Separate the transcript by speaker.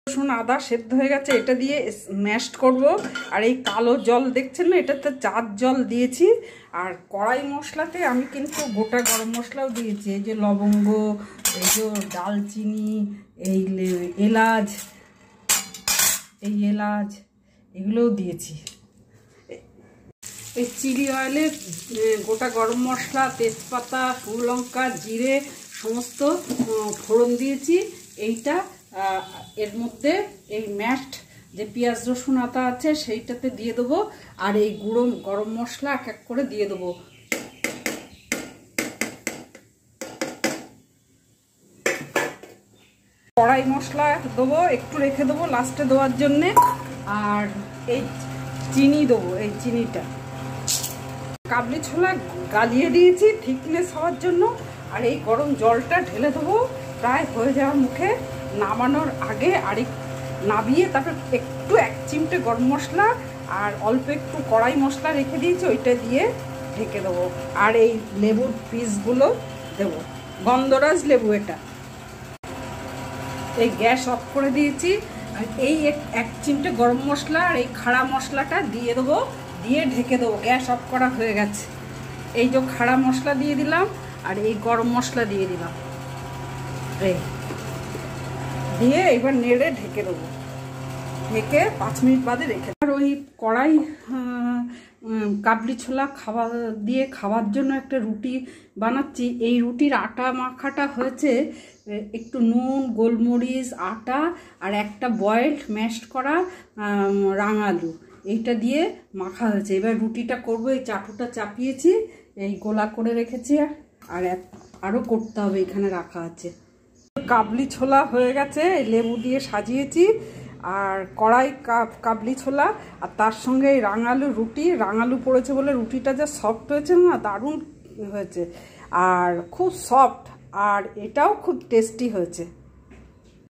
Speaker 1: রসুন আদা সেদ্ধ হয়ে গেছে, এটা দিয়ে ম্যাশড করব। আর এই কালো জল দেখছেন না, এটাতে চার জল দিয়েছি। আর কড়াই মশলাতে আমি কিন্তু গোটা গরম মশলাও দিয়েছি, এই যে লবঙ্গ, এই যে দালচিনি, এই এলাচ, এগুলোও দিয়েছি। এই চিলি অয়েলে গোটা গরম মশলা, তেজপাতা, শুকনো লঙ্কা, জিরে সমস্ত ফোড়ন দিয়েছি। এইটা এর মধ্যে এই ম্যাশড যে পেঁয়াজ রসুন আদা আছে সেইটাতে দিয়ে দেবো। আর এই গুঁড়ো গরম মশলা এক এক করে দিয়ে দেবো। কড়াই মশলা দেবো, একটু রেখে দেবো লাস্টে দেওয়ার জন্যে। আর এই চিনি দেবো, এই চিনিটা। কাবলি ছোলা গালিয়ে দিয়েছি থিকনেস হওয়ার জন্য। আর এই গরম জলটা ঢেলে দেবো প্রায় হয়ে যাওয়ার মুখে। নামানোর আগে নামিয়ে তারপর একটু 1 চিমটে গরম মশলা আর অল্প একটু কড়াই মশলা রেখে দিয়েছি, ওইটা দিয়ে ঢেকে দেবো। আর এই লেবুর পিসগুলো দেবো, গন্ধরাজ লেবু এটা। এই গ্যাস অফ করে দিয়েছি। আর এই 1 চিমটে গরম মশলা আর এই খাড়া মশলাটা দিয়ে দেবো, দিয়ে ঢেকে দেবো। গ্যাস অফ করা হয়ে গেছে। এই যে খাড়া মশলা দিয়ে দিলাম আর এই গরম মশলা দিয়ে দিলাম, এই দিয়ে এবার নেড়ে ঢেকে দেবো। ঢেকে 5 মিনিট বাদে রেখে। আর ওই কড়াই কাবলি ছোলা খাওয়ার জন্য একটা রুটি বানাচ্ছি। এই রুটির আটা মাখাটা হয়েছে একটু নুন, গোলমরিচ, আটা আর একটা বয়েলড ম্যাশড করা রাঙালু, এইটা দিয়ে মাখা হয়েছে। এবার রুটিটা করবো। এই চাটুটা চাপিয়েছি, এই গোলা করে রেখেছি। আর আরও করতে হবে, এখানে রাখা আছে। কাবলি ছোলা হয়ে গেছে, লেবু দিয়ে সাজিয়েছি। আর কড়াই কাবলি ছোলা আর তার সঙ্গে এই রাঙালু রুটি। রাঙালু পড়েছে বলে রুটিটা যা সফট হয়েছে না, দারুণ হয়েছে। আর খুব সফট, আর এটাও খুব টেস্টি হয়েছে।